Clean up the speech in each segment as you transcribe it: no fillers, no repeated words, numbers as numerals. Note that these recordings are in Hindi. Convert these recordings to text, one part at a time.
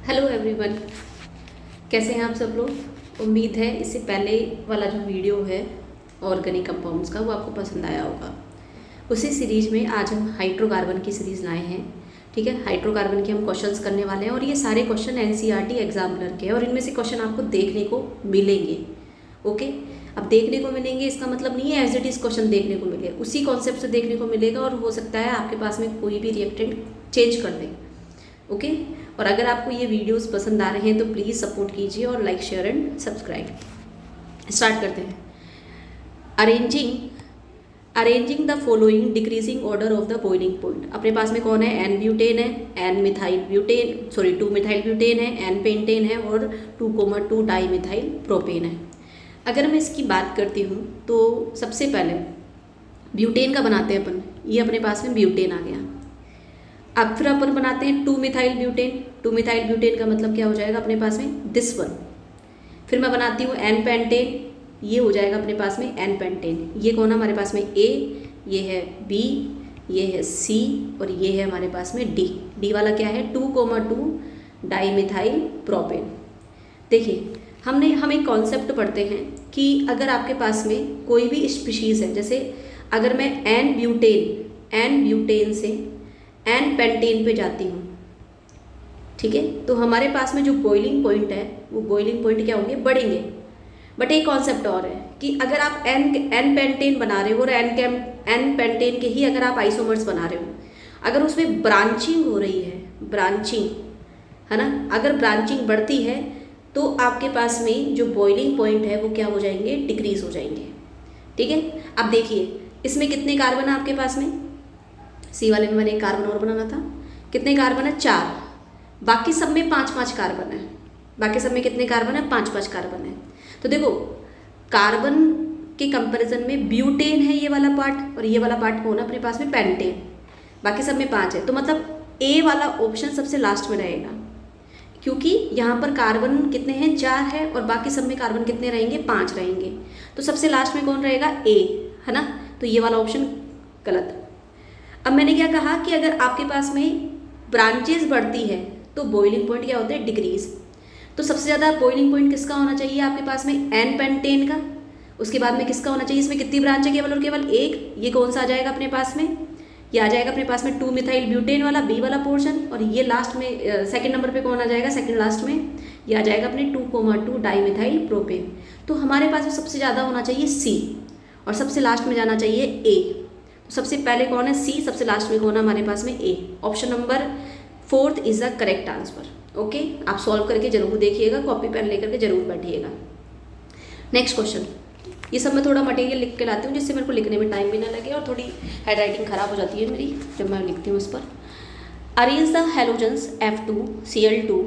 हेलो एवरीवन, कैसे हैं आप सब लोग। उम्मीद है इससे पहले वाला जो वीडियो है ऑर्गेनिक कंपाउंड्स का वो आपको पसंद आया होगा। उसी सीरीज में आज हम हाइड्रोकार्बन की सीरीज़ लाए हैं। ठीक है, हाइड्रोकार्बन के हम क्वेश्चंस करने वाले हैं और ये सारे क्वेश्चन एनसीईआरटी एग्जामिनर के हैं और इनमें से क्वेश्चन आपको देखने को मिलेंगे। ओके, अब देखने को मिलेंगे इसका मतलब नहीं है एज इट इज़ क्वेश्चन देखने को मिले, उसी कॉन्सेप्ट से देखने को मिलेगा और हो सकता है आपके पास में कोई भी रिएक्टेंट चेंज कर दे। ओके, और अगर आपको ये वीडियोस पसंद आ रहे हैं तो प्लीज़ सपोर्ट कीजिए और like share and subscribe. Start करते हैं। Arranging the following decreasing order of the boiling point. अपने पास में कौन है? एन ब्यूटेन है, n methyl butane, sorry 2 methyl butane है, एन पेंटेन है और 2,2 डाई मिथाइल प्रोपेन है। अगर मैं इसकी बात करती हूँ तो सबसे पहले ब्यूटेन का बनाते हैं अपन। ये अपने पास में ब्यूटेन आ गया। अब फिर अपन बनाते हैं 2 मिथाइल ब्यूटेन। 2 मिथाइल ब्यूटेन का मतलब क्या हो जाएगा अपने पास में? This one. फिर मैं बनाती हूँ एन पेंटेन, ये हो जाएगा अपने पास में एन पेंटेन। ये कौन है हमारे पास में? ए, ये है बी, ये है सी और ये है हमारे पास में डी। डी वाला क्या है? 2,2 डाई मिथाइल प्रोपेन। देखिए हम एक कॉन्सेप्ट पढ़ते हैं कि अगर आपके पास में कोई भी स्पीशीज़ है, जैसे अगर मैं एन ब्यूटेन से एन पेंटेन पे जाती हूँ, ठीक है, तो हमारे पास में जो बॉइलिंग पॉइंट है वो बॉइलिंग पॉइंट क्या होंगे? बढ़ेंगे। बट एक कॉन्सेप्ट और है कि अगर आप एन पेंटेन बना रहे हो और एन पेंटेन के ही अगर आप आइसोमर्स बना रहे हो, अगर उसमें ब्रांचिंग हो रही है, ब्रांचिंग है ना, अगर ब्रांचिंग बढ़ती है तो आपके पास में जो बॉइलिंग पॉइंट है वो क्या हो जाएंगे? डिक्रीज हो जाएंगे। ठीक है, अब देखिए इसमें कितने कार्बन है आपके पास में? सी वाले में मैंने एक कार्बन और बनाना था। कितने कार्बन है? 4। बाकी सब में 5-5 कार्बन है। बाकी सब में कितने कार्बन है? 5-5 कार्बन है। तो देखो कार्बन के कंपैरिजन में ब्यूटेन है ये वाला पार्ट और ये वाला पार्ट कौन है अपने पास में? पेंटेन। बाकी सब में 5 है, तो मतलब ए वाला ऑप्शन सबसे लास्ट में रहेगा, क्योंकि यहाँ पर कार्बन कितने हैं? 4 है और बाकी सब में कार्बन कितने रहेंगे? 5 रहेंगे। तो सबसे लास्ट में कौन रहेगा? ए, है ना। तो ये वाला ऑप्शन गलत। अब मैंने क्या कहा कि अगर आपके पास में ब्रांचेस बढ़ती है तो बॉइलिंग पॉइंट क्या होता है? डिक्रीज। तो सबसे ज़्यादा बॉइलिंग पॉइंट किसका होना चाहिए आपके पास में? एन पेंटेन का। उसके बाद में किसका होना चाहिए? इसमें कितनी ब्रांच है? केवल और केवल एक। ये कौन सा आ जाएगा अपने पास में? ये आ जाएगा अपने पास में 2 मिथाइल ब्यूटेन वाला बी वाला पोर्शन। और ये लास्ट में सेकंड नंबर पे कौन आ जाएगा? सेकंड लास्ट में ये आ जाएगा अपने 2,2 डाई मिथाइल प्रोपेन। तो हमारे पास में सबसे ज़्यादा होना चाहिए सी और सबसे लास्ट में जाना चाहिए ए। तो सबसे पहले कौन है? सी, सबसे लास्ट में कौन है हमारे पास में? A. Option number 4 is the correct answer. Okay, आप सॉल्व करके जरूर देखिएगा, कॉपी पेन लेकर के जरूर बैठिएगा। Next question. ये सब मैं थोड़ा मटेरियल लिख के लाती हूँ जिससे मेरे को लिखने में टाइम भी ना लगे और थोड़ी हैंड राइटिंग खराब हो जाती है मेरी जब मैं लिखती हूँ उस पर। Arrange the halogens F2, Cl2,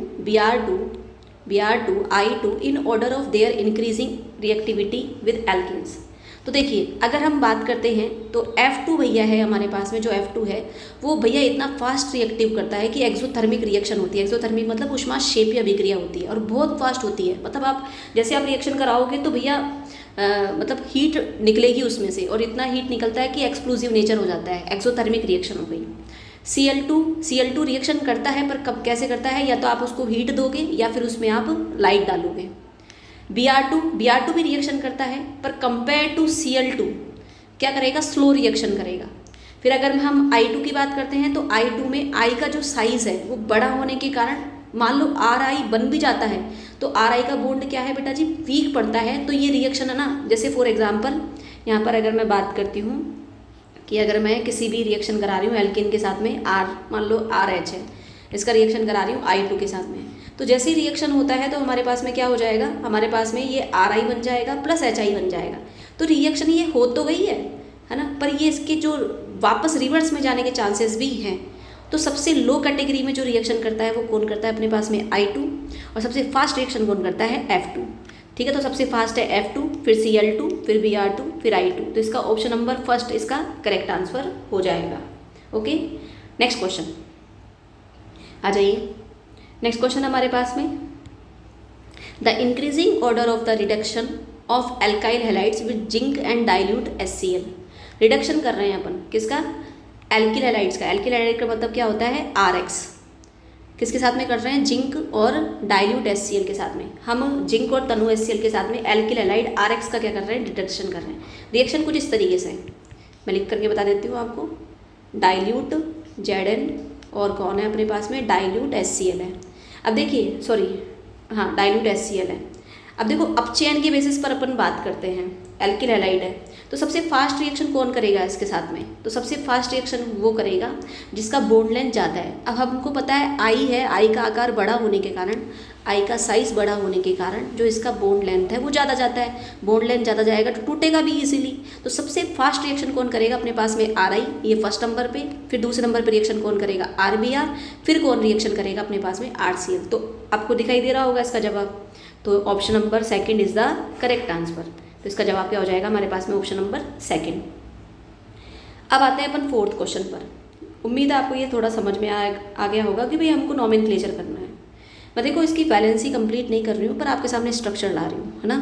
Br2, I2 in order of their increasing reactivity with alkenes. तो देखिए अगर हम बात करते हैं तो F2 भैया है हमारे पास में, जो F2 है वो भैया इतना फास्ट रिएक्टिव करता है कि एक्सोथर्मिक रिएक्शन होती है। एक्सोथर्मिक मतलब ऊष्माक्षेपीय अभिक्रिया होती है और बहुत फास्ट होती है। मतलब आप जैसे आप रिएक्शन कराओगे तो भैया मतलब हीट निकलेगी उसमें से और इतना हीट निकलता है कि एक्सप्लोजिव नेचर हो जाता है। एक्सोथर्मिक रिएक्शन हो गई। Cl2 रिएक्शन करता है पर कब कैसे करता है? या तो आप उसको हीट दोगे या फिर उसमें आप लाइट डालोगे। Br2 भी रिएक्शन करता है पर कंपेयर टू Cl2 क्या करेगा? स्लो रिएक्शन करेगा। फिर अगर हम I2 की बात करते हैं तो I2 में I का जो साइज़ है वो बड़ा होने के कारण मान लो Ri बन भी जाता है तो Ri का बॉन्ड क्या है बेटा जी? वीक पड़ता है। तो ये रिएक्शन है ना, जैसे फॉर एग्जांपल यहाँ पर अगर मैं बात करती हूँ कि अगर मैं किसी भी रिएक्शन करा रही हूँ एल्केन के साथ में R, मान लो RH है, इसका रिएक्शन करा रही हूँ I2 के साथ में, तो जैसे ही रिएक्शन होता है तो हमारे पास में क्या हो जाएगा? हमारे पास में ये Ri बन जाएगा प्लस HI बन जाएगा। तो रिएक्शन ये हो तो गई है ना, पर ये इसके जो वापस रिवर्स में जाने के चांसेस भी हैं। तो सबसे लो कैटेगरी में जो रिएक्शन करता है वो कौन करता है अपने पास में? I2। और सबसे फास्ट रिएक्शन कौन करता है? F2। ठीक है, तो सबसे फास्ट है F2, फिर Cl2, फिर Br2, फिर I2। तो इसका ऑप्शन नंबर फर्स्ट इसका करेक्ट आंसर हो जाएगा। ओके, नेक्स्ट क्वेश्चन आ जाइए। नेक्स्ट क्वेश्चन हमारे पास में the increasing order of the reduction of alkyl halides with zinc and dilute HCl। Reduction कर रहे हैं अपन किसका? एल्किल हैलाइड्स का। एल्किल हैलाइड का मतलब क्या होता है? RX। किसके साथ में कर रहे हैं, जिंक और डाइल्यूट HCl के साथ में। हम जिंक और तनु HCl के साथ में एल्किल हैलाइड RX का क्या कर रहे हैं, डिटेक्शन कर रहे हैं। रिएक्शन कुछ इस तरीके से है, मैं लिख करके बता देती हूँ आपको। डाइल्यूट Zn और कौन है अपने पास में, डाइल्यूट HCl है। अब देखिए सॉरी हाँ डाइल्यूट HCl है। अब देखो अप चेन के बेसिस पर अपन बात करते हैं, एल्किल हैलाइड है तो सबसे फास्ट रिएक्शन कौन करेगा इसके साथ में, तो सबसे फास्ट रिएक्शन वो करेगा जिसका बॉन्ड लेंथ ज़्यादा है। अब हमको पता है आई है, आई का आकार बड़ा होने के कारण, आई का साइज़ बड़ा होने के कारण जो इसका बॉन्ड लेंथ है वो ज़्यादा जाता है। बॉन्ड लेंथ ज़्यादा जाएगा तो टूटेगा भी इजीली। तो सबसे फास्ट रिएक्शन कौन करेगा अपने पास में, RI, ये फर्स्ट नंबर पे। फिर दूसरे नंबर पर रिएक्शन कौन करेगा, RBr। फिर कौन रिएक्शन करेगा अपने पास में, RCl। तो आपको दिखाई दे रहा होगा इसका जवाब। तो option number second is the correct answer. तो इसका जवाब क्या हो जाएगा हमारे पास में, ऑप्शन नंबर सेकंड। अब आते हैं अपन फोर्थ क्वेश्चन पर। उम्मीद है आपको ये थोड़ा समझ में आ गया होगा कि भाई हमको नॉमेनक्लेचर करना है। मैं देखो इसकी वैलेंसी कंप्लीट नहीं कर रही हूँ पर आपके सामने स्ट्रक्चर ला रही हूँ, है ना।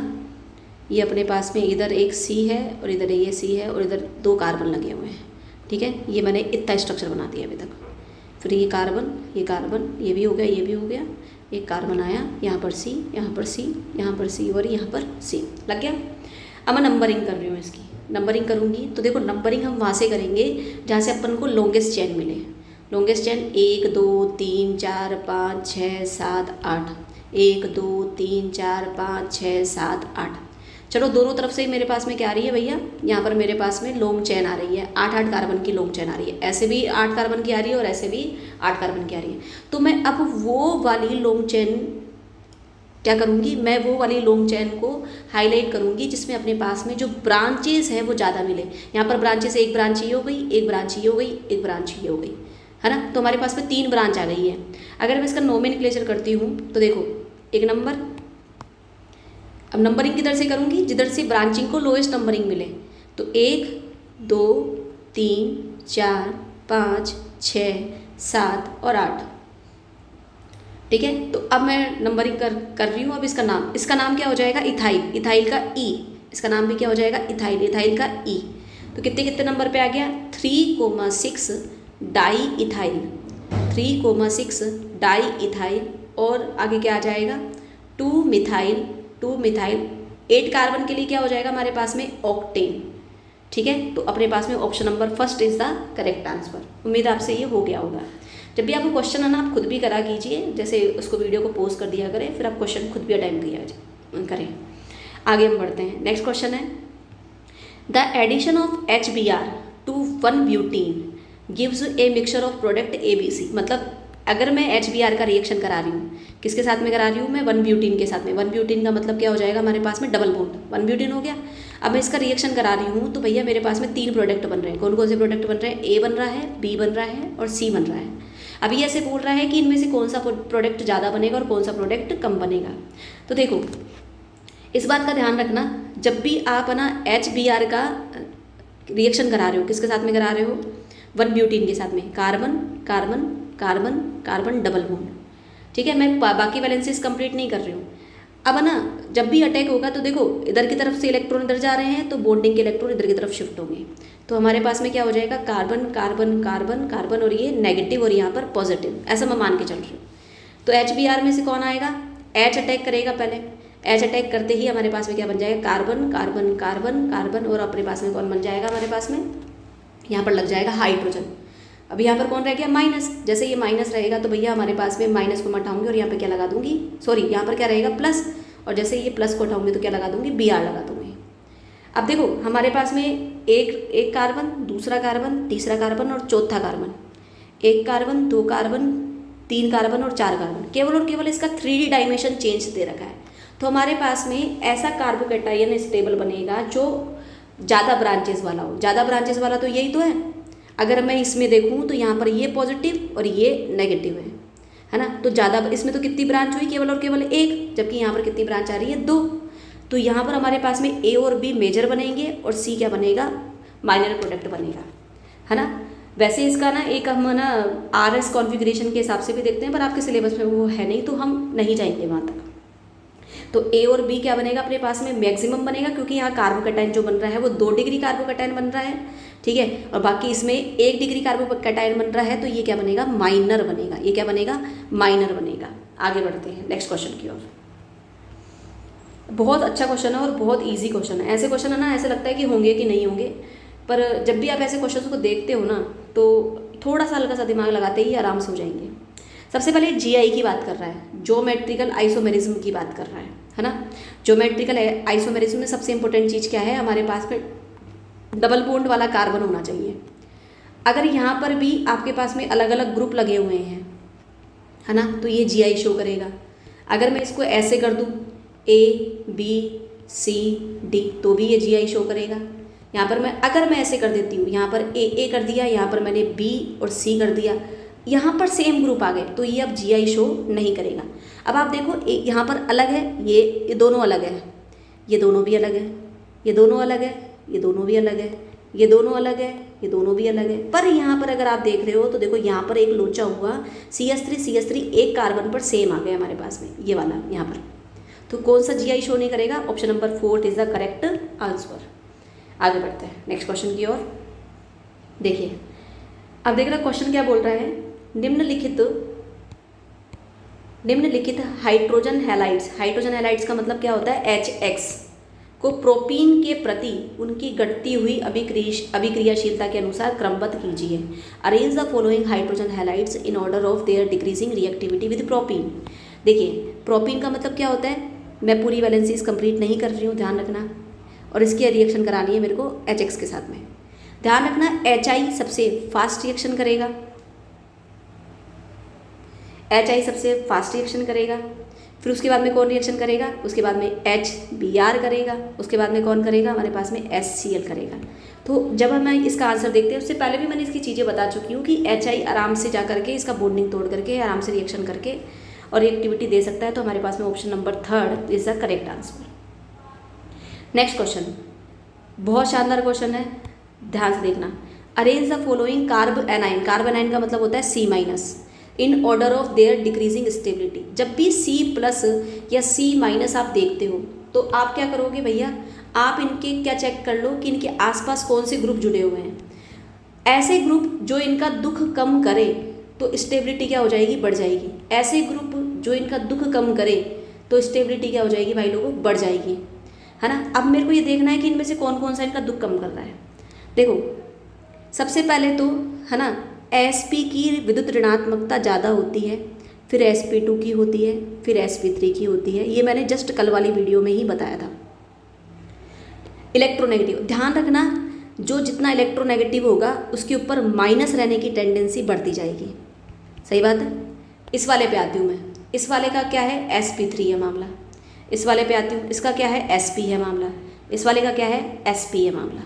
ये अपने पास में इधर एक C है और इधर ये C है और इधर 2 कार्बन लगे हुए हैं, ठीक है। ये मैंने इतना स्ट्रक्चर बना दिया अभी तक। फिर ये कार्बन, ये भी हो गया, ये भी हो गया। एक कार्बन आया, यहाँ पर C, यहाँ पर C, यहाँ पर C और यहाँ पर C लग गया। अब मैं नंबरिंग कर रही हूँ इसकी। नंबरिंग करूँगी तो देखो नंबरिंग हम वहाँ से करेंगे जहाँ से अपन को लॉन्गेस्ट चेन मिले। Longest chain 1 2 3 4 5 6 7 8, 1 2 3 4 5 6 7 8। चलो दोनों तरफ से ही मेरे पास में क्या आ रही है भैया, यहाँ पर मेरे पास में लॉन्ग चेन आ रही है, 8 कार्बन की लॉन्ग चेन आ रही है। ऐसे भी 8 कार्बन की आ रही है और ऐसे भी 8 कार्बन की आ रही है। तो मैं अब वो वाली लॉन्ग चेन क्या करूँगी, मैं वो वाली लॉन्ग चेन को हाईलाइट करूँगी जिसमें अपने पास में जो ब्रांचेस हैं वो ज़्यादा मिले। यहाँ पर ब्रांचेस, एक ब्रांच ये हो गई, एक ब्रांच ये हो गई, एक ब्रांच ये हो गई, है ना। तो हमारे पास में 3 ब्रांच आ गई है। अगर मैं इसका नोमेनक्लेचर करती हूँ तो देखो एक नंबर। अब नंबरिंग किधर से करूँगी, जिधर से ब्रांचिंग को लोएस्ट नंबरिंग मिले। तो 1 2 3 4 5 6 7 और 8, ठीक है। तो अब मैं नंबरिंग कर रही हूँ। अब इसका नाम क्या हो जाएगा, इथाइल। इथाइल का E, इसका नाम भी क्या हो जाएगा, इथाइल। इथाइल का E। तो कितने नंबर पे आ गया, 3,6 डाई इथाइल, 3,6 डाई इथाइल। और आगे क्या आ जाएगा, 2 मिथाइल। 8 कार्बन के लिए क्या हो जाएगा हमारे पास में, ऑक्टेन, ठीक है। तो अपने पास में option number first is the correct answer. उम्मीद आपसे ये हो गया होगा। जब भी आपको क्वेश्चन है ना, आप खुद भी करा कीजिए, जैसे उसको वीडियो को पोस्ट कर दिया करें, फिर आप क्वेश्चन खुद भी अटेम्प्ट करें। आगे हम बढ़ते हैं। नेक्स्ट क्वेश्चन है, the addition of HBr to 1 butene gives a mixture of product ABC। मतलब अगर मैं HBr का रिएक्शन करा रही हूँ, किसके साथ में करा रही हूँ मैं, 1 ब्यूटीन के साथ में। 1 ब्यूटीन का मतलब क्या हो जाएगा हमारे पास में, डबल बॉन्ड, 1 ब्यूटीन हो गया। अब मैं इसका रिएक्शन करा रही हूँ तो भैया मेरे पास में 3 प्रोडक्ट बन रहे हैं। कौन कौन से प्रोडक्ट बन रहे हैं, A बन रहा है, B बन रहा है और C बन रहा है। अभी ऐसे बोल रहा है कि इनमें से कौन सा प्रोडक्ट ज़्यादा बनेगा और कौन सा प्रोडक्ट कम बनेगा। तो देखो इस बात का ध्यान रखना, जब भी आप ना HBr का रिएक्शन करा रहे हो, किसके साथ में करा रहे हो, 1 ब्यूटीन के साथ में, carbon carbon carbon carbon double bond, ठीक है। मैं बाकी वैलेंसीज कंप्लीट नहीं कर रही हूँ। अब ना जब भी अटैक होगा तो देखो इधर की तरफ से इलेक्ट्रॉन इधर जा रहे हैं तो बॉन्डिंग के इलेक्ट्रॉन इधर की तरफ शिफ्ट होंगे। तो हमारे पास में क्या हो जाएगा, कार्बन कार्बन कार्बन कार्बन और ये नेगेटिव और यहाँ पर पॉजिटिव, ऐसा मैं मान के चल रही हूँ। तो HBr में से कौन आएगा, H अटैक करेगा पहले। H अटैक करते ही हमारे पास में क्या बन जाएगा, कार्बन कार्बन कार्बन कार्बन और अपने पास में कौन बन जाएगा हमारे पास में, यहाँ पर लग जाएगा हाइड्रोजन। अब यहाँ पर कौन रह गया, माइनस। जैसे ये माइनस रहेगा तो भैया हमारे पास में माइनस को मैं हटाऊंगी और यहाँ पे क्या लगा दूंगी, सॉरी यहाँ पर क्या रहेगा, प्लस। और जैसे ये प्लस को हटाऊंगी तो क्या लगा दूंगी, Br लगा दूंगी। अब देखो हमारे पास में एक कार्बन, दूसरा कार्बन, तीसरा कार्बन और चौथा कार्बन, 1 कार्बन, 2 कार्बन, 3 कार्बन और 4 कार्बन, केवल और केवल इसका 3D डायमेंशन चेंज दे रखा है। तो हमारे पास में ऐसा कार्बोकैटायन स्टेबल बनेगा जो ज़्यादा ब्रांचेस वाला हो। ज़्यादा ब्रांचेस वाला तो यही तो है। अगर मैं इसमें देखूँ तो यहाँ पर ये पॉजिटिव और ये नेगेटिव है ना। तो ज़्यादा इसमें तो कितनी ब्रांच हुई, केवल और केवल 1, जबकि यहाँ पर कितनी ब्रांच आ रही है, 2। तो यहाँ पर हमारे पास में A और B मेजर बनेंगे और C क्या बनेगा, माइनर प्रोडक्ट बनेगा, है ना। वैसे इसका ना एक हम ना RS कॉन्फ़िगरेशन के हिसाब से भी देखते हैं, पर आपके सिलेबस में वो है नहीं तो हम नहीं जाएंगे वहाँ तक। तो A और B क्या बनेगा अपने पास में, मैक्सिमम बनेगा, क्योंकि यहाँ कार्बोकैटायन जो बन रहा है वो 2 डिग्री कार्बोकैटायन बन रहा है। ठीक है। और बाकी इसमें 1 डिग्री कार्बोकैटायन बन रहा है तो ये क्या बनेगा, माइनर बनेगा। ये क्या बनेगा, माइनर बनेगा। आगे बढ़ते हैं नेक्स्ट क्वेश्चन की ओर। बहुत अच्छा क्वेश्चन है और बहुत इजी क्वेश्चन है। ऐसे क्वेश्चन है ना, ऐसे लगता है कि होंगे कि नहीं होंगे, पर जब भी आप ऐसे क्वेश्चन को देखते हो ना तो थोड़ा सा हल्का सा दिमाग लगाते ही आराम से हो जाएंगे। सबसे पहले जीआई की बात कर रहा है, ज्योमेट्रिकल आइसोमेरिज्म की बात कर रहा है ना। ज्योमेट्रिकल आइसोमेरिज्म में सबसे इंपॉर्टेंट चीज़ क्या है, हमारे पास में डबल बॉन्ड वाला कार्बन होना चाहिए। अगर यहाँ पर भी आपके पास में अलग अलग ग्रुप लगे हुए हैं, है ना, तो ये जीआई शो करेगा। अगर मैं इसको ऐसे कर दूँ ABCD तो भी ये जीआई शो करेगा। यहाँ पर अगर मैं ऐसे कर देती हूँ, यहाँ पर A कर दिया, यहाँ पर मैंने B और C कर दिया, यहाँ पर सेम ग्रुप आ गए तो ये अब जीआई शो नहीं करेगा। अब आप देखो यहाँ पर अलग है, ये दोनों अलग है, ये दोनों भी अलग है, ये दोनों अलग है, ये दोनों भी अलग है, ये दोनों अलग है, ये दोनों भी अलग है। पर यहाँ पर अगर आप देख रहे हो तो देखो यहाँ पर एक लोचा हुआ CH3 एक कार्बन पर सेम आ गया हमारे पास में, ये वाला यहाँ पर। तो कौन सा जीआई शो नहीं करेगा, option number 4 is the correct answer. आगे बढ़ते हैं नेक्स्ट क्वेश्चन की ओर। देखिए अब देख रहे क्वेश्चन क्या बोल रहा है, निम्नलिखित हाइड्रोजन हैलाइड्स का मतलब क्या होता है, HX को प्रोपीन के प्रति उनकी घटती हुई अभिक्रियाशीलता के अनुसार क्रमबद्ध कीजिए। Arrange the following hydrogen halides in order of their decreasing reactivity with propene. देखिए प्रोपीन का मतलब क्या होता है, मैं पूरी वैलेंसीज कंप्लीट नहीं कर रही हूँ, ध्यान रखना, और इसकी रिएक्शन करानी है मेरे को HX के साथ में। ध्यान रखना HI सबसे फास्ट रिएक्शन करेगा, HI सबसे फास्ट रिएक्शन करेगा। फिर उसके बाद में कौन रिएक्शन करेगा, उसके बाद में HBr करेगा, उसके बाद में कौन करेगा, हमारे पास में HCl करेगा। तो जब हम इसका आंसर देखते हैं, उससे पहले भी मैंने इसकी चीज़ें बता चुकी हूँ कि HI आराम से जा करके इसका बॉन्डिंग तोड़ करके आराम से रिएक्शन करके और रिएक्टिविटी दे सकता है। तो हमारे पास में option number 3 is the correct answer. Next question बहुत शानदार क्वेश्चन है, ध्यान से देखना। Arrange the following carb A9 का मतलब होता है C- in order of their decreasing stability. जब भी C+ या C- आप देखते हो तो आप क्या करोगे भैया, आप इनके क्या चेक कर लो कि इनके आसपास कौन से ग्रुप जुड़े हुए हैं। ऐसे ग्रुप जो इनका दुख कम करे तो स्टेबिलिटी क्या हो जाएगी, बढ़ जाएगी। ऐसे ग्रुप जो इनका दुख कम करे तो स्टेबिलिटी क्या हो जाएगी भाई लोगों, बढ़ जाएगी, है ना। अब मेरे को ये देखना है कि इनमें से कौन कौन सा इनका दुख कम कर रहा है। देखो सबसे पहले तो है ना Sp की विद्युत ऋणात्मकता ज़्यादा होती है, फिर Sp2 की होती है, फिर Sp3 की होती है। ये मैंने जस्ट कल वाली वीडियो में ही बताया था। इलेक्ट्रोनेगेटिव, ध्यान रखना जो जितना इलेक्ट्रोनेगेटिव होगा उसके ऊपर माइनस रहने की टेंडेंसी बढ़ती जाएगी, सही बात है। इस वाले पे आती हूँ मैं, इस वाले का क्या है Sp3 है मामला। इस वाले पे आती हूँ, इसका क्या है Sp है मामला। इस वाले का क्या है Sp है मामला।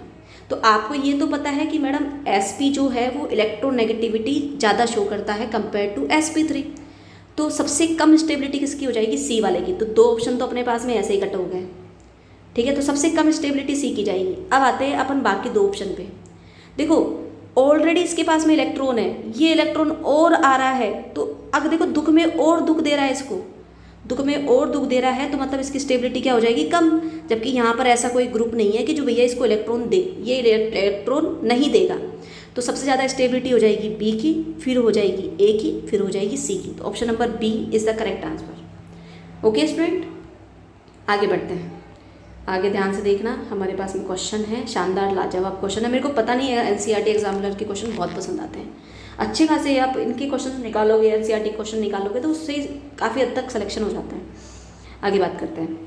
तो आपको ये तो पता है कि मैडम Sp जो है वो इलेक्ट्रोनेगेटिविटी ज़्यादा शो करता है कंपेयर टू Sp3। तो सबसे कम स्टेबिलिटी किसकी हो जाएगी, C वाले की। तो 2 ऑप्शन तो अपने पास में ऐसे ही कट हो गए, ठीक है। तो सबसे कम स्टेबिलिटी C की जाएगी। अब आते हैं अपन बाकी 2 ऑप्शन पे। देखो ऑलरेडी इसके पास में इलेक्ट्रॉन है, ये इलेक्ट्रॉन और आ रहा है, तो अगर देखो दुख में और दुख दे रहा है, इसको दुख में और दुख दे रहा है, तो मतलब इसकी स्टेबिलिटी क्या हो जाएगी, कम। जबकि यहाँ पर ऐसा कोई ग्रुप नहीं है कि जो भैया इसको इलेक्ट्रॉन दे, ये इलेक्ट्रॉन नहीं देगा। तो सबसे ज़्यादा स्टेबिलिटी हो जाएगी B की, फिर हो जाएगी A की, फिर हो जाएगी C की। तो option number B is the correct answer. Okay student, आगे बढ़ते हैं। आगे ध्यान से देखना, हमारे पास में क्वेश्चन है, शानदार लाजवाब क्वेश्चन है। मेरे को पता नहीं है, NCERT एग्जामिनर के क्वेश्चन बहुत पसंद आते हैं। अच्छे खासे आप इनके क्वेश्चन निकालोगे, NCERT क्वेश्चन निकालोगे तो उससे काफ़ी हद तक सिलेक्शन हो जाता है। आगे बात करते हैं,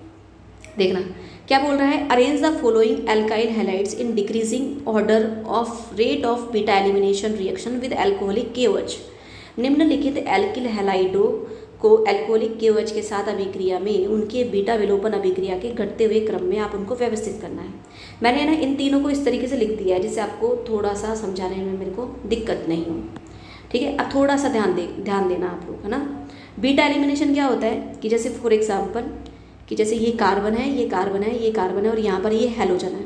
देखना क्या बोल रहा है। Arrange the following alkyl halides in decreasing order of rate of beta elimination reaction with alcoholic KOH। निम्नलिखित एल्किल हैलाइडों को एल्कोहलिक KOH के साथ अभिक्रिया में उनके बीटा विलोपन अभिक्रिया के घटते हुए क्रम में आप उनको व्यवस्थित करना है। मैंने ना इन तीनों को इस तरीके से लिख दिया है जिससे आपको थोड़ा सा समझाने में मेरे को दिक्कत नहीं हो, ठीक है। अब थोड़ा सा ध्यान देना आप लोग, है ना। बीटा एलिमिनेशन क्या होता है कि जैसे फॉर एग्जाम्पल कि जैसे ये कार्बन है, ये कार्बन है, ये कार्बन है, और यहाँ पर ये हैलोजन है।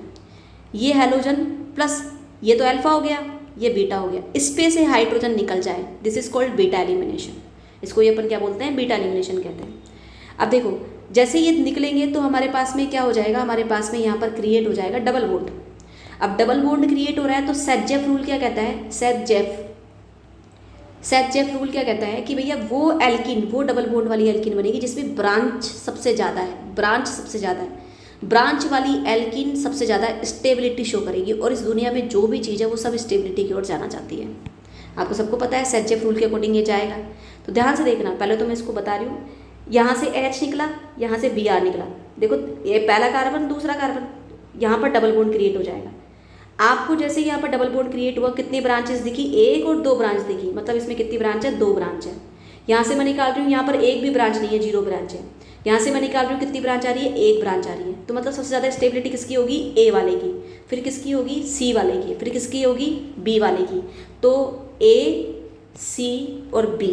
ये हैलोजन प्लस ये तो अल्फा हो गया, ये बीटा हो गया, इस पे से हाइड्रोजन निकल जाए, this is called beta elimination. इसको ये अपन क्या बोलते हैं, बीटा एलिमिनेशन कहते हैं। अब देखो जैसे ये निकलेंगे तो हमारे पास में क्या हो जाएगा, हमारे पास में यहाँ पर क्रिएट हो जाएगा डबल बॉन्ड। अब डबल बॉन्ड क्रिएट हो रहा है तो सेट-जेफ रूल क्या कहता है, सेट-जेफ रूल क्या कहता है कि भैया वो एल्किन, वो डबल बॉन्ड वाली एल्किन बनेगी जिसमें ब्रांच सबसे ज़्यादा है, ब्रांच वाली एल्किन सबसे ज़्यादा स्टेबिलिटी शो करेगी, और इस दुनिया में जो भी चीज़ है वो सब स्टेबिलिटी की ओर जाना चाहती है। आपको सबको पता है सेट-जेफ रूल के अकॉर्डिंग ये जाएगा। तो ध्यान से देखना, पहले तो मैं इसको बता रही हूँ, यहाँ से H निकला, यहाँ से Br निकला, देखो ये पहला कार्बन दूसरा कार्बन, यहाँ पर डबल बॉन्ड क्रिएट हो जाएगा। आपको जैसे यहाँ पर डबल बॉन्ड क्रिएट हुआ, कितनी ब्रांचेस दिखी, 1 और 2 ब्रांच दिखी, मतलब इसमें कितनी ब्रांच है, 2 ब्रांच है। यहाँ से मैं निकाल रही हूँ, यहाँ पर एक भी ब्रांच नहीं है, 0 ब्रांच है। यहाँ से मैं निकाल रही हूँ, कितनी ब्रांच आ रही है, 1 ब्रांच आ रही है। तो मतलब सबसे ज़्यादा स्टेबिलिटी किसकी होगी, A वाले की, फिर किसकी होगी, C वाले की, फिर किसकी होगी, B वाले की। तो A, C और B,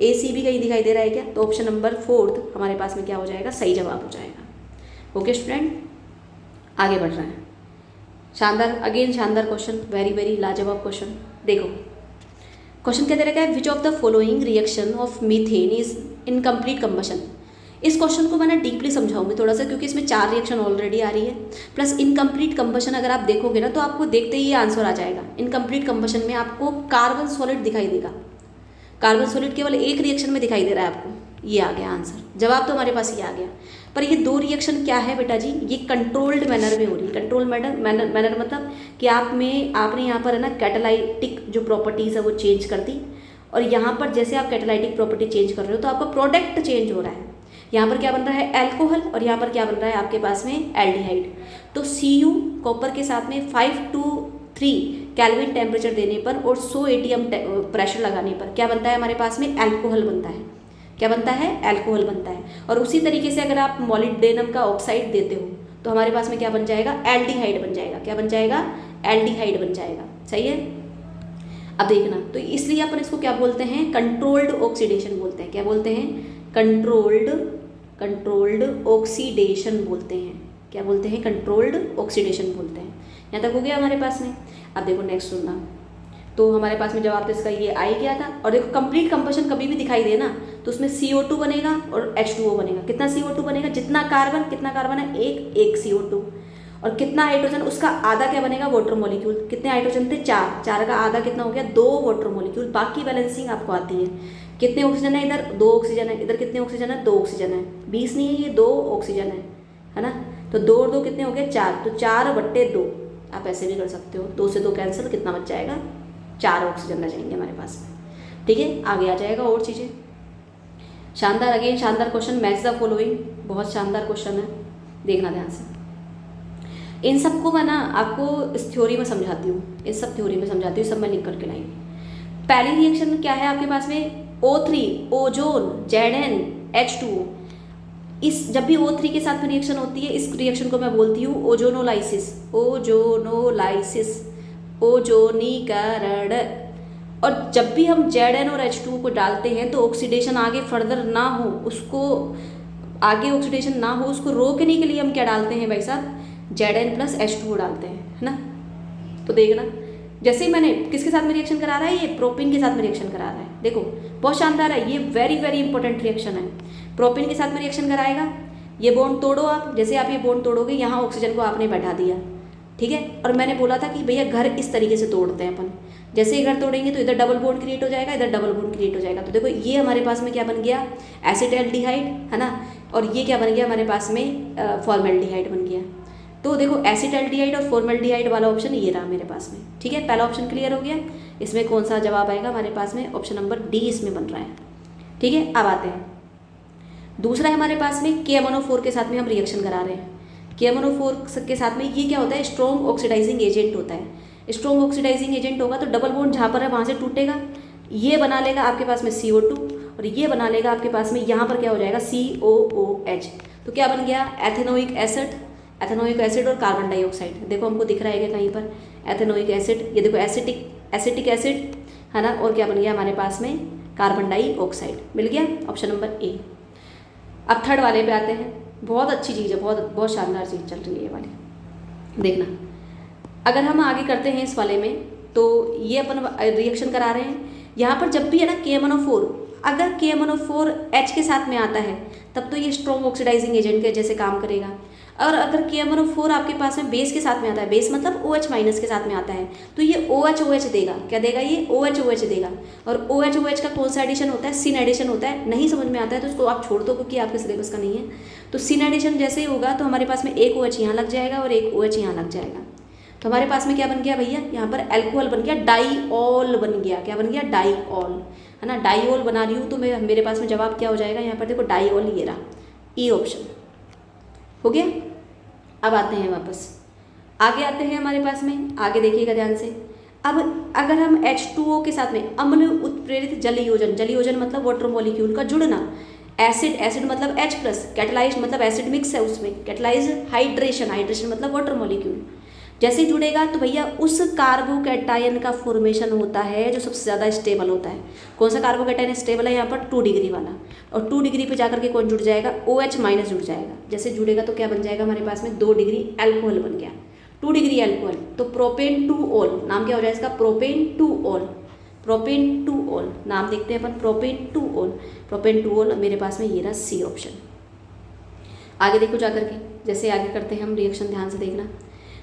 A C भी कहीं दिखाई दे रहा है क्या, तो ऑप्शन नंबर 4 हमारे पास में क्या हो जाएगा, सही जवाब हो जाएगा। ओके स्टूडेंट, आगे बढ़ रहे हैं। शानदार, अगेन शानदार क्वेश्चन, वेरी वेरी लाजवाब क्वेश्चन। देखो क्वेश्चन क्या दे रखा है, which of the following reaction of methane is incomplete combustion. इस क्वेश्चन को मैं डीपली समझाऊंगी थोड़ा सा, क्योंकि इसमें 4 रिएक्शन ऑलरेडी आ रही है, प्लस इनकम्प्लीट कंबशन अगर आप देखोगे ना तो आपको देखते ही ये आंसर आ जाएगा। इनकम्प्लीट कंबशन में आपको कार्बन सॉलिड दिखाई देगा, कार्बन सॉलिड केवल एक रिएक्शन में दिखाई दे रहा है आपको, ये आ गया आंसर, जवाब तो हमारे पास ये आ गया। पर ये 2 रिएक्शन क्या है बेटा जी, ये कंट्रोल्ड मैनर में हो रही है। कंट्रोल्ड मैनर मतलब कि आपने यहाँ पर है ना कैटालाइटिक जो प्रॉपर्टीज़ है वो चेंज कर दी, और यहाँ पर जैसे आप कैटालाइटिक प्रॉपर्टी चेंज कर रहे हो तो आपका प्रोडक्ट चेंज हो रहा है। यहाँ पर क्या बन रहा है, अल्कोहल, और यहाँ पर क्या बन रहा है आपके पास में, एल्डिहाइड। तो Cu कॉपर के साथ में 5 to 3 केल्विन टेम्परेचर देने पर और 100 ATM प्रेशर लगाने पर क्या बनता है हमारे पास में, अल्कोहल बनता है। क्या बनता है, अल्कोहल बनता है। और उसी तरीके से अगर आप मोलिब्डेनम का ऑक्साइड देते हो तो हमारे पास में क्या बन जाएगा, एल्डिहाइड बन जाएगा। क्या बन जाएगा, एल्डिहाइड बन जाएगा। सही है, अब देखना, तो इसलिए अपन इसको क्या बोलते हैं, कंट्रोल्ड ऑक्सीडेशन बोलते हैं। क्या बोलते हैं, कंट्रोल्ड ऑक्सीडेशन बोलते हैं। क्या बोलते हैं, कंट्रोल्ड ऑक्सीडेशन बोलते हैं। यहाँ तक हो गया हमारे पास में। अब देखो नेक्स्ट सुनना, तो हमारे पास में जवाब तो इसका ये आ ही गया था। और देखो कंप्लीट कंबशन कभी भी दिखाई दे ना तो उसमें CO2 बनेगा और H2O बनेगा। कितना CO2 बनेगा, जितना कार्बन, कितना कार्बन है, एक CO2, और कितना हाइड्रोजन, उसका आधा क्या बनेगा, वाटर मॉलिक्यूल। कितने हाइड्रोजन थे, 4 का आधा कितना हो गया, 2 वाटर मॉलिक्यूल। बाकी बैलेंसिंग आपको आती है। कितने ऑक्सीजन है इधर, 2 ऑक्सीजन है, इधर कितने ऑक्सीजन है, 2 ऑक्सीजन है, 20 नहीं है, ये 2 ऑक्सीजन है ना। तो 2 और 2 कितने हो गए, 4, तो 4/2। आप ऐसे भी कर सकते हो, 2 से 2 कैंसिल, कितना बच जाएगा, 4 ऑक्सीजन रह जाएंगे हमारे पास में। ठीक है, आगे आ जाएगा और चीज़ें। शानदार, अगेन शानदार क्वेश्चन, मैच द फॉलोइंग, बहुत शानदार क्वेश्चन है, देखना ध्यान से। इन सब को मैं ना आपको इस थ्योरी में समझाती हूँ, इस सब थ्योरी में समझाती हूँ, सब मैं लिख करके लाई। पहली रिएक्शन क्या है आपके पास में, O3 ओजोन ZnH2O। इस जब भी O3 के साथ में रिएक्शन होती है, इस रिएक्शन को मैं बोलती हूँ ओजोनोलाइसिस, ओजोनीकरण। और जब भी हम Zn और H2O को डालते हैं तो ऑक्सीडेशन आगे फर्दर ना हो, उसको आगे ऑक्सीडेशन ना हो, उसको रोकने के लिए हम क्या डालते हैं भाई साहब, Zn + H2O डालते हैं, है ना। तो देखना, जैसे ही मैंने किसके साथ में रिएक्शन करा रहा है, ये प्रोपिन के साथ में रिएक्शन करा रहा है। देखो बहुत शानदार है, ये वेरी वेरी इंपॉर्टेंट रिएक्शन है। प्रोपिन के साथ में रिएक्शन कराएगा, ये बॉन्ड तोड़ो आप, जैसे आप ये बॉन्ड तोड़ोगे यहाँ ऑक्सीजन को आपने बैठा दिया, ठीक है। और मैंने बोला था कि भैया घर इस तरीके से तोड़ते हैं अपन, जैसे ही घर तोड़ेंगे तो इधर डबल बॉन्ड क्रिएट हो जाएगा, इधर डबल बॉन्ड क्रिएट हो जाएगा। तो देखो ये हमारे पास में क्या बन गया, एसिटाल्डिहाइड, है ना। और ये क्या बन गया हमारे पास में, फॉर्मेल्डिहाइड बन गया। तो देखो एसिटाल्डिहाइड और फॉर्मेल्डिहाइड वाला ऑप्शन ये रहा मेरे पास में, ठीक है। पहला ऑप्शन क्लियर हो गया, इसमें कौन सा जवाब आएगा हमारे पास में, ऑप्शन नंबर डी इसमें बन रहा है, ठीक है। अब आते हैं दूसरा है हमारे पास में KMnO4 के साथ में हम रिएक्शन करा रहे हैं। KMnO4 के साथ में ये क्या होता है, स्ट्रॉन्ग ऑक्सीडाइजिंग एजेंट होता है। स्ट्रॉन्ग ऑक्सीडाइजिंग एजेंट होगा तो डबल बॉन्ड जहाँ पर है वहाँ से टूटेगा, ये बना लेगा आपके पास में CO2, और ये बना लेगा आपके पास में यहाँ पर क्या हो जाएगा, COOH। तो क्या बन गया, एथेनोइक एसिड और कार्बन डाइऑक्साइड। देखो हमको दिख रहा है कहीं पर एथेनोइक एसिड, ये देखो एसिटिक एसिड, है ना। और क्या बन गया हमारे पास में, कार्बन डाइऑक्साइड मिल गया, ऑप्शन नंबर ए। अब थर्ड वाले पे आते हैं, बहुत अच्छी चीज़ है, बहुत शानदार चीज़ चल रही है ये वाली। देखना, अगर हम आगे करते हैं इस वाले में, तो ये अपन रिएक्शन करा रहे हैं। यहाँ पर जब भी है ना KMnO4, अगर KMnO4 H के साथ में आता है तब तो ये स्ट्रॉन्ग ऑक्सीडाइजिंग एजेंट के जैसे काम करेगा। और अगर KMnO4 आपके पास में बेस के साथ में आता है, बेस मतलब OH माइनस के साथ में आता है, तो ये OH देगा। क्या देगा ये? OH देगा। और OH का कौन सा एडिशन होता है? सिन एडिशन होता है। नहीं समझ में आता है तो उसको आप छोड़ दो क्योंकि आपके सिलेबस का नहीं है। तो सिन एडिशन जैसे ही होगा तो हमारे पास में एक OH यहाँ लग जाएगा और एक OH यहाँ लग जाएगा। तो हमारे पास में क्या बन गया भैया? यहाँ पर एल्कोहल बन गया, डाईऑल बन गया। क्या बन गया? डाईऑल, है ना। डाईऑल बना रही हूँ तो मेरे पास में जवाब क्या हो जाएगा? यहाँ पर देखो डाईऑल, ये रहा ई ऑप्शन हो गया। अब आते हैं वापस, आगे आते हैं हमारे पास में, आगे देखिएगा ध्यान से। अब अगर हम H2O के साथ में अम्ल उत्प्रेरित जल योजन मतलब वाटर मॉलिक्यूल का जुड़ना, एसिड मतलब H+, कैटलाइज मतलब एसिड मिक्स है उसमें, कैटलाइज हाइड्रेशन मतलब वाटर मॉलिक्यूल, जैसे ही जुड़ेगा तो भैया उस कार्बोकैटायन का फॉर्मेशन होता है जो सबसे ज़्यादा स्टेबल होता है। कौन सा कार्बोकैटायन स्टेबल है? यहाँ पर 2 डिग्री वाला। और 2 डिग्री पे जाकर के कौन जुड़ जाएगा? OH- जुड़ जाएगा। जैसे जुड़ेगा तो क्या बन जाएगा हमारे पास में? 2 डिग्री अल्कोहल बन गया, 2 डिग्री अल्कोहल। तो प्रोपेन 2-ऑल, नाम क्या हो जाएगा इसका? प्रोपेन 2-ऑल, नाम देखते हैं अपन, प्रोपेन 2-ऑल। मेरे पास में ये रहा सी ऑप्शन। आगे देखो जाकर के, जैसे आगे करते हैं हम रिएक्शन, ध्यान से देखना।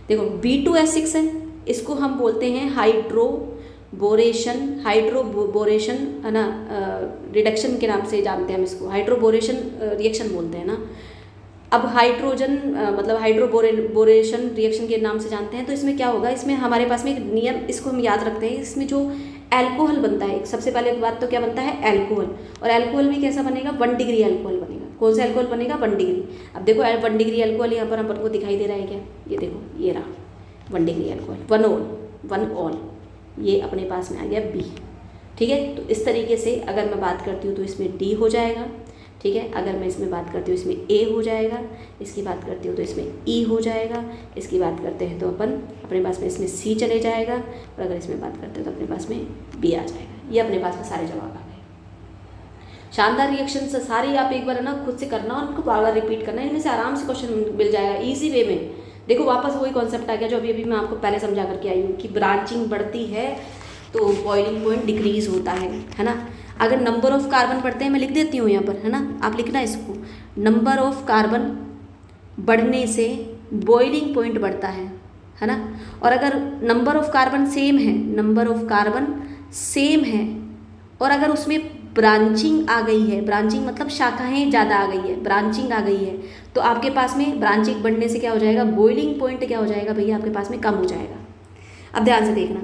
देखो B2S6 है, इसको हम बोलते हैं हाइड्रोबोरेशन है ना, रिडक्शन के नाम से जानते हैं हम इसको, हाइड्रोबोरेशन रिएक्शन बोलते हैं ना। अब हाइड्रोजन मतलब हाइड्रोबोरेशन रिएक्शन के नाम से जानते हैं। तो इसमें क्या होगा? इसमें हमारे पास में एक नियम, इसको हम याद रखते हैं। इसमें जो एल्कोहल बनता है, सबसे पहले बात तो क्या बनता है? एल्कोहल। और एल्कोहल भी कैसा बनेगा? 1 डिग्री अल्कोहल बनेगा। कौन सा अल्कोहल बनेगा? 1 डिग्री। अब देखो 1 डिग्री अल्कोहल यहाँ पर हमको दिखाई दे रहा है क्या? ये देखो, ये रहा 1 डिग्री अल्कोहल, 1 ऑल, ये अपने पास में आ गया B। ठीक है, तो इस तरीके से अगर मैं बात करती हूँ तो इसमें D हो जाएगा। ठीक है, अगर मैं इसमें बात करती हूँ इसमें A हो जाएगा, इसकी बात करती हूँ तो इसमें E हो जाएगा, इसकी बात करते हैं तो अपन अपने पास में इसमें C चले जाएगा, और अगर इसमें बात करते हैं तो अपने पास में B आ जाएगा। ये अपने पास में सारे जवाब आ गए। शानदार रिएक्शन से सारी आप एक बार ना खुद से करना और उनको बार बार रिपीट करना, इनमें से आराम से क्वेश्चन मिल जाएगा ईजी वे में। देखो वापस वही कॉन्सेप्ट आ गया जो अभी मैं आपको पहले समझा करके आई हूँ कि ब्रांचिंग बढ़ती है तो बॉइलिंग पॉइंट डिक्रीज होता है ना। अगर नंबर ऑफ कार्बन बढ़ते हैं, मैं लिख देती हूँ यहाँ पर, है ना, आप लिखना इसको, नंबर ऑफ कार्बन बढ़ने से बॉइलिंग पॉइंट बढ़ता है ना। और अगर नंबर ऑफ कार्बन सेम है और अगर उसमें ब्रांचिंग आ गई है, ब्रांचिंग मतलब शाखाएं ज़्यादा आ गई है, ब्रांचिंग आ गई है, तो आपके पास में ब्रांचिंग बढ़ने से क्या हो जाएगा? बॉइलिंग पॉइंट क्या हो जाएगा भैया? आपके पास में कम हो जाएगा। अब ध्यान से देखना,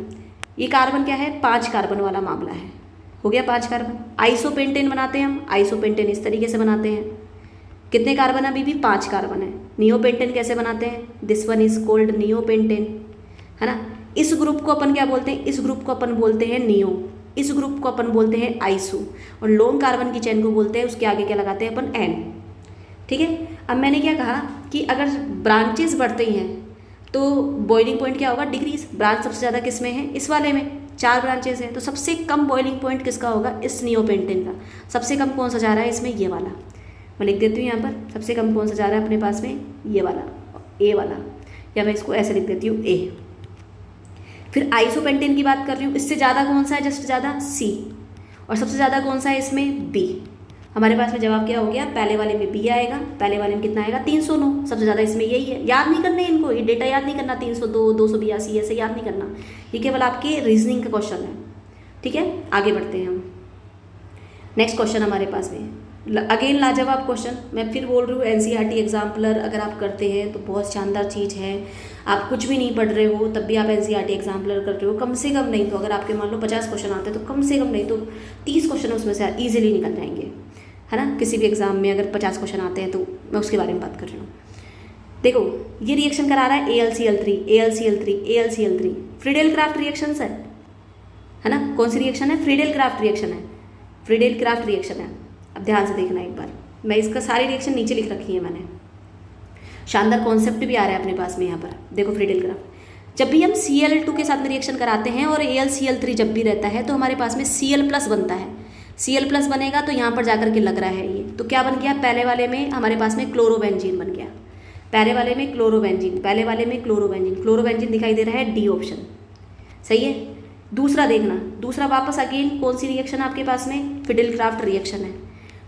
ये कार्बन क्या है? 5 कार्बन वाला मामला है, हो गया 5 कार्बन। आइसोपेंटेन बनाते हैं हम, आइसोपेंटेन इस तरीके से बनाते हैं। कितने कार्बन है? अभी भी 5 कार्बन है। नियोपेंटेन कैसे बनाते हैं? This one is called neopentane, है ना। इस ग्रुप को अपन क्या बोलते हैं? इस ग्रुप को अपन बोलते हैं नियो, इस ग्रुप को अपन बोलते हैं आइसो, और लॉन्ग कार्बन की चेन को बोलते हैं, उसके आगे क्या लगाते हैं अपन? एन। ठीक है, अब मैंने क्या कहा कि अगर ब्रांचेस बढ़ते हैं तो बॉइलिंग पॉइंट क्या होगा? डिक्रीज। ब्रांच सबसे ज़्यादा किस में है? इस वाले में, 4 ब्रांचेस हैं, तो सबसे कम बॉइलिंग पॉइंट किसका होगा? इस नियोपेंटेन का। सबसे कम कौन सा जा रहा है इसमें? ये वाला। मैं लिख देती हूँ यहाँ पर, सबसे कम कौन सा जा रहा है अपने पास में? ये वाला, ए वाला, या मैं इसको ऐसे लिख देती हूँ ए। फिर आइसोपेंटेन की बात कर रही हूँ, इससे ज़्यादा कौन सा है? जस्ट ज़्यादा C, और सबसे ज़्यादा कौन सा है इसमें? B। हमारे पास में जवाब क्या हो गया? पहले वाले में B आएगा, पहले वाले में कितना आएगा? 309, सबसे ज़्यादा इसमें यही है। याद नहीं करना है इनको, ये डेटा याद नहीं करना, 302, 282 ऐसे याद नहीं करना, ये केवल आपके रीजनिंग का क्वेश्चन है। ठीक है, आगे बढ़ते हैं हम। नेक्स्ट क्वेश्चन हमारे पास में अगेन लाजवाब क्वेश्चन। मैं फिर बोल रही हूँ NCERT एग्जाम्पलर अगर आप करते हैं तो बहुत शानदार चीज़ है। आप कुछ भी नहीं पढ़ रहे हो तब भी आप NCERT एग्जाम्पलर कर रहे हो, कम से कम नहीं तो अगर आपके मान लो 50 क्वेश्चन आते हैं तो कम से कम नहीं तो 30 क्वेश्चन उसमें से ईजिली निकल जाएंगे, है ना। किसी भी एग्जाम में अगर 50 क्वेश्चन आते हैं तो मैं उसके बारे में बात कर रही हूँ। देखो ये रिएक्शन करा रहा है AlCl3 फ्रीडेल क्राफ्ट रिएक्शन है ना। कौन सी रिएक्शन है? फ्रीडेल क्राफ्ट रिएक्शन है। अब ध्यान से देखना एक बार, मैं इसका सारी रिएक्शन नीचे लिख रखी है मैंने, शानदार कॉन्सेप्ट भी आ रहा है अपने पास में यहाँ पर। देखो फ्रीडेल क्राफ्ट, जब भी हम Cl2 के साथ में रिएक्शन कराते हैं और AlCl3 जब भी रहता है तो हमारे पास में Cl+ बनता है। Cl+ बनेगा तो यहाँ पर जाकर के लग रहा है ये, तो क्या बन गया? पहले वाले में हमारे पास में क्लोरोबेंजीन बन गया, पहले वाले में क्लोरोबेंजीन दिखाई दे रहा है, D ऑप्शन सही है। दूसरा देखना, दूसरा वापस अगेन कौन सी रिएक्शन आपके पास में? फ्रीडेल क्राफ्ट रिएक्शन है।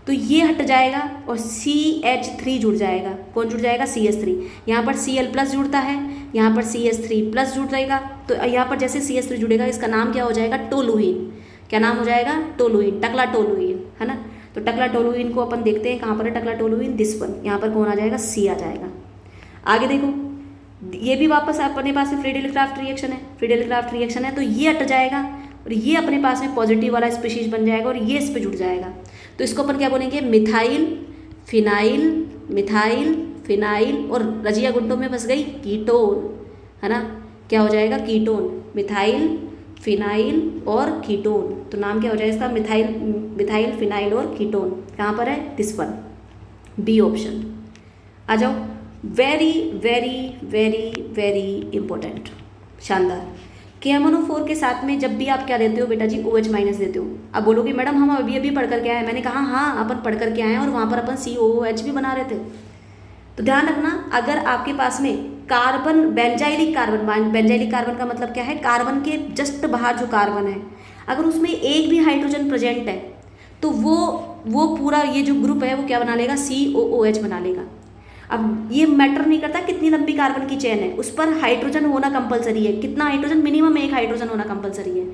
तो ये हट जाएगा और CH3 जुड़ जाएगा। कौन जुड़ जाएगा? CH3। यहाँ पर Cl+ जुड़ता है, यहाँ पर CH3+ जुड़ जाएगा। तो यहाँ पर जैसे CH3 जुड़ेगा, इसका नाम क्या हो जाएगा? टोलुइन। क्या नाम हो जाएगा? टोलुइन, टकला टोलुइन, है ना। तो टकला टोलुइन को अपन देखते हैं कहाँ पर है टकला टोलुइन, दिस वन। यहाँ पर कौन आ जाएगा? C आ जाएगा। आगे देखो, ये भी वापस अपने पास में फ्रीडेल क्राफ्ट रिएक्शन है, फ्रीडेल क्राफ्ट रिएक्शन है, तो ये हट जाएगा और ये अपने पास में पॉजिटिव वाला स्पीशीज बन जाएगा और ये इस पे जुड़ जाएगा। तो इसको अपन क्या बोलेंगे? मिथाइल फिनाइल, मिथाइल फिनाइल, और रजिया गुंडों में फंस गई कीटोन, है ना। क्या हो जाएगा? कीटोन, मिथाइल फिनाइल और कीटोन। तो नाम क्या हो जाएगा इसका? मिथाइल फिनाइल और कीटोन। कहाँ पर है? This one, B option. आ जाओ, very very very very important, शानदार। KMnO4 के साथ में जब भी आप क्या देते हो बेटा जी? OH- देते हो। अब बोलोगे मैडम हम अभी अभी पढ़ करके आए। मैंने कहा हाँ, अपन पढ़ करके आए हैं और वहाँ पर अपन COOH भी बना रहे थे। तो ध्यान रखना, अगर आपके पास में carbon, benzylic carbon, benzylic carbon का मतलब क्या है? कार्बन के जस्ट बाहर जो कार्बन है, अगर उसमें एक भी हाइड्रोजन प्रेजेंट है तो वो पूरा ये जो ग्रुप है वो क्या बना लेगा? COOH बना लेगा। अब ये मैटर नहीं करता कितनी लंबी कार्बन की चेन है, उस पर हाइड्रोजन होना कंपलसरी है। कितना हाइड्रोजन? मिनिमम एक हाइड्रोजन होना कंपलसरी है।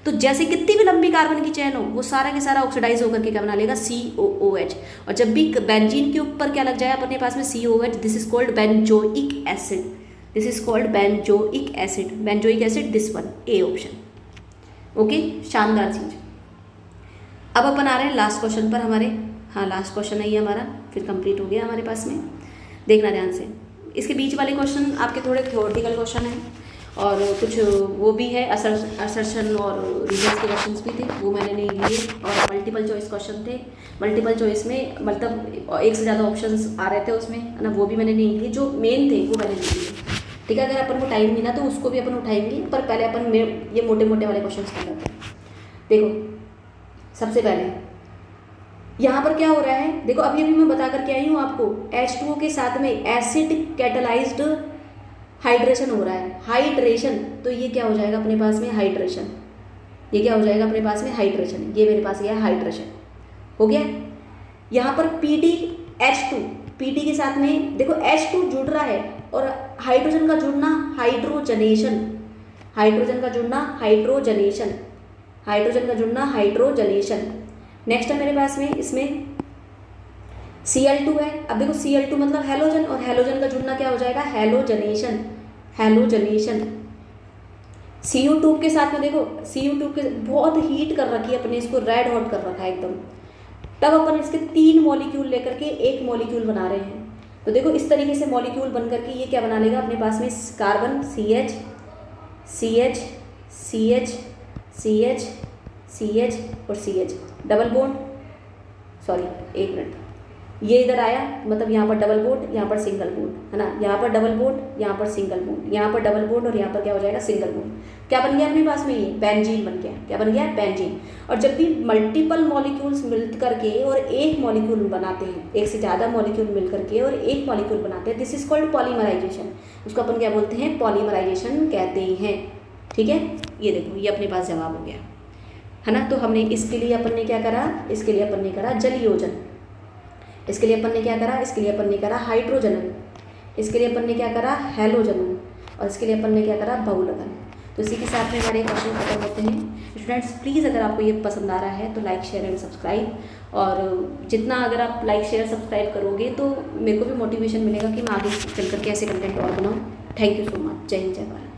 तो जैसे कितनी भी लंबी कार्बन की चेन हो, वो सारा के सारा ऑक्सीडाइज होकर के क्या बना लेगा? COOH। और जब भी बेंजीन के ऊपर क्या लग जाए अपने पास में COOH, this is called benzoic acid, this is called benzoic acid, benzoic acid, this one, A option. Okay, शानदार चीज। अब अपन आ रहे हैं लास्ट क्वेश्चन पर हमारे। हाँ, लास्ट क्वेश्चन है ये हमारा, फिर कंप्लीट हो गया हमारे पास में। देखना ध्यान से, इसके बीच वाले क्वेश्चन आपके थोड़े थ्योरेटिकल क्वेश्चन हैं और कुछ वो भी है, असर्शन और रीजन्स के क्वेश्चंस भी थे, वो मैंने नहीं लिए। और मल्टीपल चॉइस क्वेश्चन थे। मल्टीपल चॉइस में मतलब एक से ज़्यादा ऑप्शंस आ रहे थे उसमें, है ना, वो भी मैंने नहीं लिए। जो मेन थे वो मैंने नहीं लिए। ठीक है, अगर अपन को टाइम मिला तो उसको भी अपन उठाएंगे, पर पहले अपन ये मोटे मोटे वाले क्वेश्चन कर लेते हैं। देखो, सबसे पहले यहाँ पर क्या हो रहा है? देखो, अभी अभी मैं बता करके आई हूँ आपको, H2O के साथ में एसिड कैटलाइज्ड हाइड्रेशन हो रहा है, हाइड्रेशन। तो ये क्या हो जाएगा अपने पास में? हाइड्रेशन। ये क्या हो जाएगा अपने पास में? हाइड्रेशन। ये मेरे पास ये है हाइड्रेशन, हो गया। यहाँ पर PDH2, PD के साथ में देखो H2 जुड़ रहा है और हाइड्रोजन का जुड़ना हाइड्रोजनेशन, हाइड्रोजन का जुड़ना हाइड्रोजनेशन, हाइड्रोजन का जुड़ना हाइड्रोजनेशन। नेक्स्ट है मेरे पास में इसमें Cl2 है। अब देखो Cl2 मतलब हैलोजन, और हैलोजन का जुड़ना क्या हो जाएगा? Halogenation, halogenation. Cu2 के साथ में देखो, Cu2 के बहुत हीट कर रखी है अपने, इसको रेड हॉट कर रखा है एकदम। तब अपन इसके 3 मॉलिक्यूल लेकर के एक मॉलिक्यूल बना रहे हैं। तो देखो इस तरीके से मॉलिक्यूल बन करके ये क्या बना लेगा अपने पास में? Carbon, CH CH CH CH CH और CH, डबल बॉन्ड, सॉरी एक मिनट, ये इधर आया मतलब यहाँ पर डबल बॉन्ड, यहाँ पर सिंगल बॉन्ड, है ना। यहाँ पर डबल बॉन्ड, यहाँ पर सिंगल बॉन्ड, यहाँ पर डबल बॉन्ड और यहाँ पर क्या हो जाएगा? Single bond. क्या बन गया अपने पास में? ये बेंजीन बन गया। क्या बन गया? बेंजीन। और जब भी मल्टीपल मॉलिक्यूल्स मिल करके और एक मॉलिक्यूल बनाते हैं, एक से ज़्यादा मॉलिक्यूल मिल करके और एक मॉलिक्यूल बनाते हैं, दिस इज कॉल्ड पॉलीमराइजेशन। उसको अपन क्या बोलते हैं? पॉलीमराइजेशन कहते हैं। ठीक है, ये देखो, ये अपने पास जवाब हो गया, है ना। तो हमने इसके लिए अपन ने क्या करा? इसके लिए अपन ने करा जलयोजन, इसके लिए अपन ने क्या करा? इसके लिए अपन ने करा हाइड्रोजनन, इसके लिए अपन ने क्या करा? हैलोजनन, और इसके लिए अपन ने क्या करा? बहुलकन। तो इसी के साथ में हमारे क्वेश्चन खत्म होते हैं। स्टूडेंट्स प्लीज़ अगर आपको ये पसंद आ रहा है तो लाइक शेयर एंड सब्सक्राइब, और जितना अगर आप लाइक शेयर सब्सक्राइब करोगे तो मेरे को भी मोटिवेशन मिलेगा कि मैं आगे चल करके ऐसे कंटेंट और बनाऊँ। Thank you so much. जय हिंद, जय भारत।